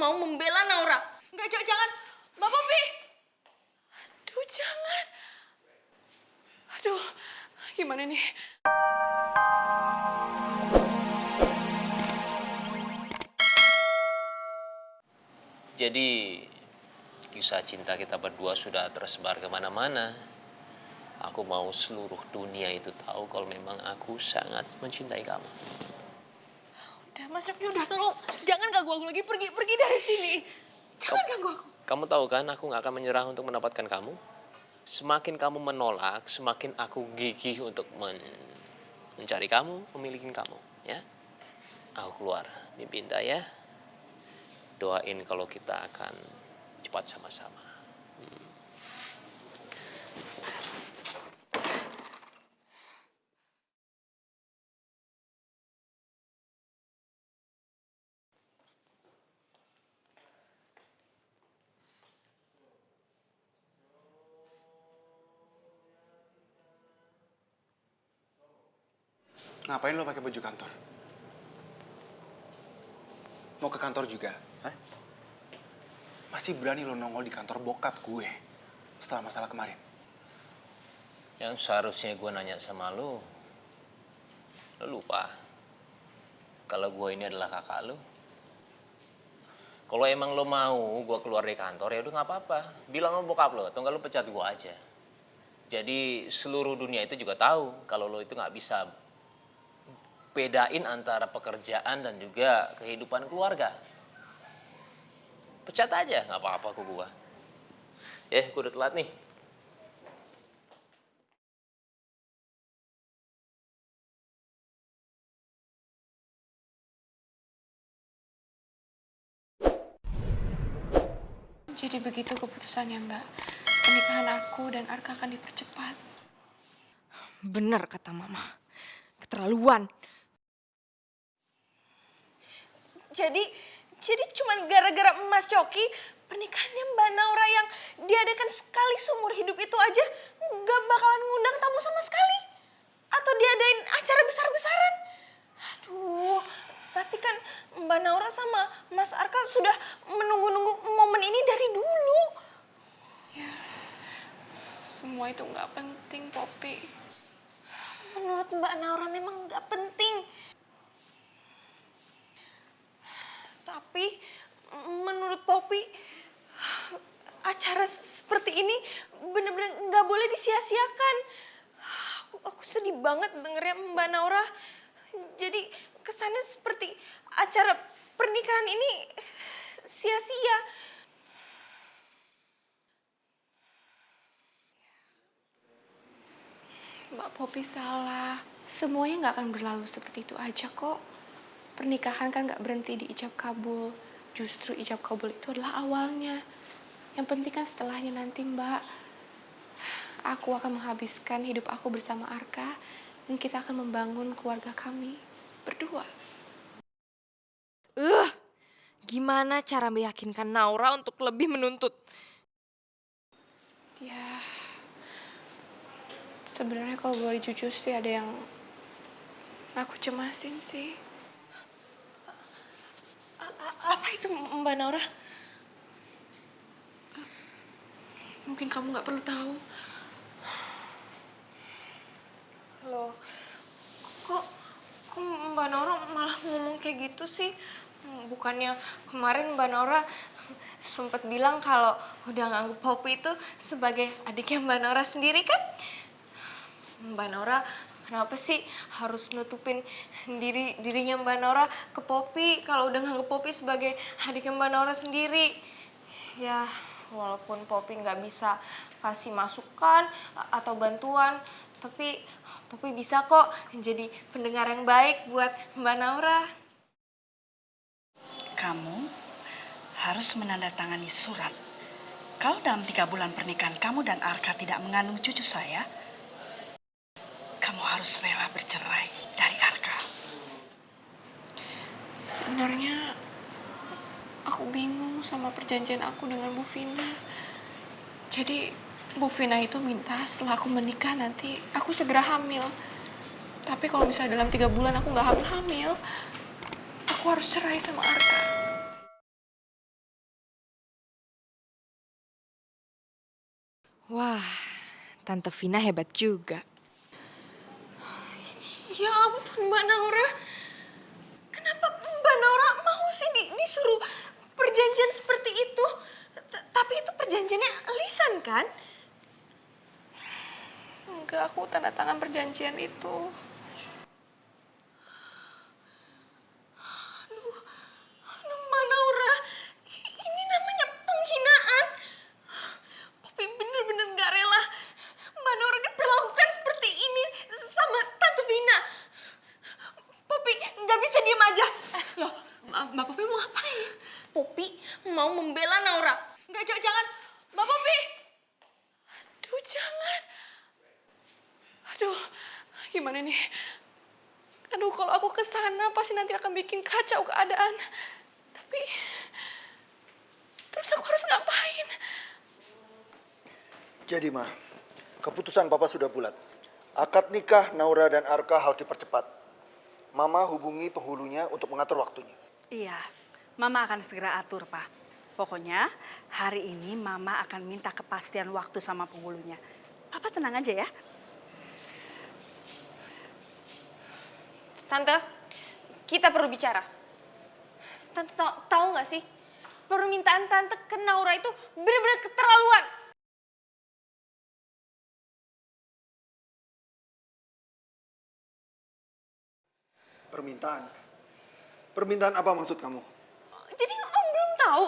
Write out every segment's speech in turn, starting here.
mau membela Naura. Enggak, jangan. Mbak Popi. Aduh, jangan. Aduh, gimana nih? Jadi, kisah cinta kita berdua sudah tersebar kemana-mana. Aku mau seluruh dunia itu tahu kalau memang aku sangat mencintai kamu. Udah, Mas Yogi, udah, tolong. Jangan ganggu aku lagi. Pergi dari sini. Jangan ganggu aku. Kamu tahu kan aku nggak akan menyerah untuk mendapatkan kamu. Semakin kamu menolak, semakin aku gigih untuk mencari kamu, memiliki kamu. Ya, aku keluar. Mimpi indah ya. Doain kalau kita akan cepat sama-sama. Ngapain lo pakai baju kantor? Mau ke kantor juga? Hah? Masih berani lo nongol di kantor bokap gue setelah masalah kemarin? Yang seharusnya gue nanya sama lo lupa. Kalau gue ini adalah kakak lo. Kalau emang lo mau gue keluar dari kantor ya udah nggak apa-apa. Bilang sama bokap lo, atau nggak lo pecat gue aja. Jadi seluruh dunia itu juga tahu kalau lo itu nggak bisa bedain antara pekerjaan dan juga kehidupan keluarga. Pecat aja, nggak apa-apa kok gua. Gua udah telat nih. Jadi begitu keputusannya, Mbak. Pernikahan aku dan Arka akan dipercepat. Bener kata Mama. Keterlaluan. Jadi cuman gara-gara Mas Coki, pernikahannya Mbak Naura yang diadakan sekali seumur hidup itu aja gak bakalan ngundang tamu sama sekali. Atau diadain acara besar-besaran. Aduh, tapi kan Mbak Naura sama Mas Arka sudah menunggu-nunggu momen ini dari dulu. Ya, semua itu gak penting, Popi. Menurut Mbak Naura memang gak penting. Tapi menurut Popi, acara seperti ini benar-benar nggak boleh disia-siakan. Aku sedih banget dengernya Mbak Naura. Jadi kesannya seperti acara pernikahan ini sia-sia. Mbak Popi salah. Semuanya nggak akan berlalu seperti itu aja kok. Pernikahan kan gak berhenti di ijab kabul. Justru ijab kabul itu adalah awalnya. Yang penting kan setelahnya nanti, Mbak. Aku akan menghabiskan hidup aku bersama Arka. Dan kita akan membangun keluarga kami berdua. Gimana cara meyakinkan Naura untuk lebih menuntut? Ya, sebenarnya kalau boleh jujur sih ada yang aku cemasin sih. Apa itu Mbak Naura? Mungkin kamu gak perlu tahu. Loh, kok Mbak Naura malah ngomong kayak gitu sih? Bukannya kemarin Mbak Naura sempat bilang kalau udah nganggep Popi itu sebagai adiknya Mbak Naura sendiri kan? Mbak Naura kenapa sih harus nutupin dirinya Mbak Naura ke Popi kalau udah nganggep Popi sebagai adiknya Mbak Naura sendiri? Ya, walaupun Popi nggak bisa kasih masukan atau bantuan, tapi Popi bisa kok jadi pendengar yang baik buat Mbak Naura. Kamu harus menandatangani surat. Kalau dalam 3 bulan pernikahan kamu dan Arka tidak mengandung cucu saya, kamu harus rela bercerai dari Arka. Sebenarnya aku bingung sama perjanjian aku dengan Bu Vina. Jadi Bu Vina itu minta setelah aku menikah nanti aku segera hamil. Tapi kalau misalnya dalam 3 bulan aku nggak hamil, aku harus cerai sama Arka. Wah, Tante Vina hebat juga. Ya ampun Mbak Naura. Kenapa Mbak Naura mau sih disuruh perjanjian seperti itu? Tapi itu perjanjiannya lisan kan? Enggak, aku tanda tangan perjanjian itu. Aduh Mbak Naura, ini namanya penghinaan. Poppy bener-bener gak rela Mbak Naura diperlakukan seperti ini sama Tante Vina. Poppy gak bisa diem aja. Loh, Mbak Poppy mau ngapain? Poppy mau membela Naura. Enggak, jangan. Mbak Poppy. Aduh, jangan. Aduh, gimana nih? Aduh, kalau aku ke sana pasti nanti akan bikin kacau keadaan. Tapi terus aku harus ngapain? Jadi Ma, keputusan Papa sudah bulat. Akad nikah Naura dan Arka harus dipercepat. Mama hubungi penghulunya untuk mengatur waktunya. Iya, Mama akan segera atur, Pak. Pokoknya hari ini Mama akan minta kepastian waktu sama penghulunya. Papa tenang aja ya. Tante, kita perlu bicara. Tante tahu nggak sih, permintaan Tante ke Naura itu benar-benar keterlaluan. Permintaan? Permintaan apa maksud kamu? Jadi Om belum tahu?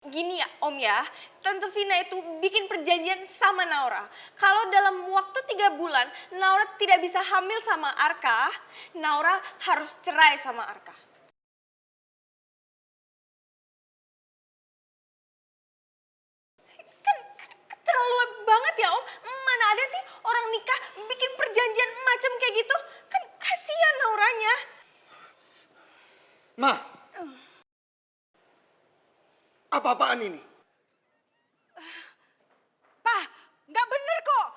Gini ya Om ya, Tante Vina itu bikin perjanjian sama Naura. Kalau dalam waktu 3 bulan Naura tidak bisa hamil sama Arka, Naura harus cerai sama Arka. Kan keterlaluan banget ya Om. Mana ada sih orang nikah bikin perjanjian macam kayak gitu? Kan kasihan Nauranya. Ma! Apa-apaan ini? Pak, nggak bener kok.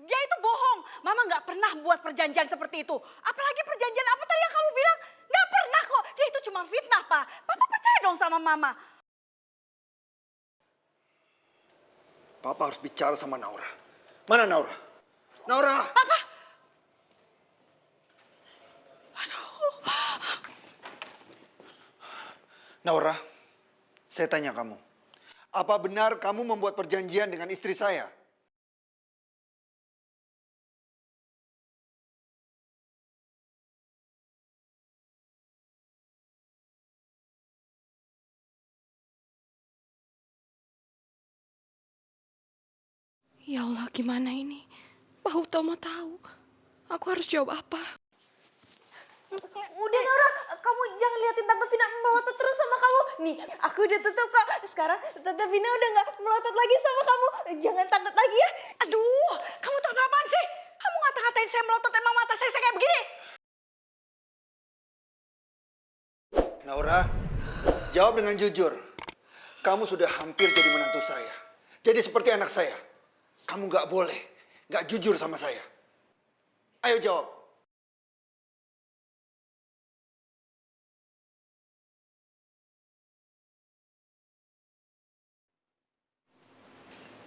Dia itu bohong. Mama nggak pernah buat perjanjian seperti itu. Apalagi perjanjian apa tadi yang kamu bilang? Nggak pernah kok. Dia itu cuma fitnah, Pak. Papa percaya dong sama Mama. Papa harus bicara sama Naura. Mana Naura? Naura! Papa! Naura, saya tanya kamu. Apa benar kamu membuat perjanjian dengan istri saya? Ya Allah, gimana ini? Pak Huto mau tahu. Aku harus jawab apa? Udah Naura, kamu jangan liatin Tante Vina melotot terus sama kamu. Nih, aku udah tutup kok. Sekarang Tante Vina udah gak melotot lagi sama kamu. Jangan takut lagi ya. Aduh, kamu tuh apa-apaan sih? Kamu ngata-ngatain saya melotot, emang mata saya kayak begini? Naura, jawab dengan jujur. Kamu sudah hampir jadi menantu saya. Jadi seperti anak saya. Kamu gak boleh, gak jujur sama saya. Ayo jawab.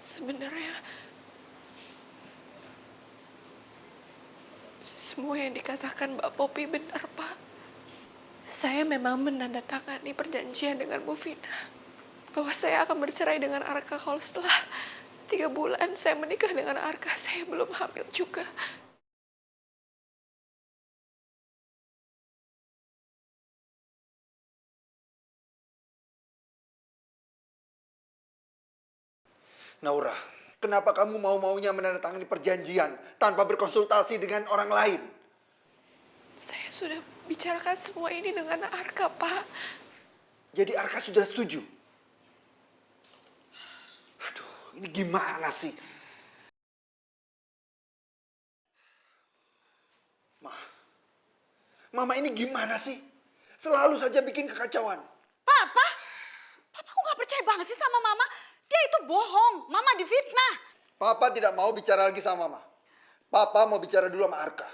Sebenarnya semua yang dikatakan Mbak Poppy benar, Pak. Saya memang menandatangani perjanjian dengan Bu Vina bahwa saya akan bercerai dengan Arka kalau setelah 3 bulan saya menikah dengan Arka. Saya belum hamil juga. Naura, kenapa kamu mau-maunya menandatangani perjanjian tanpa berkonsultasi dengan orang lain? Saya sudah bicarakan semua ini dengan Arka, Pak. Jadi Arka sudah setuju? Aduh, ini gimana sih? Mama ini gimana sih? Selalu saja bikin kekacauan. Papa? Papa kok gak percaya banget sih sama Mama? Dia itu bohong, Mama difitnah. Papa tidak mau bicara lagi sama Mama. Papa mau bicara dulu sama Arka.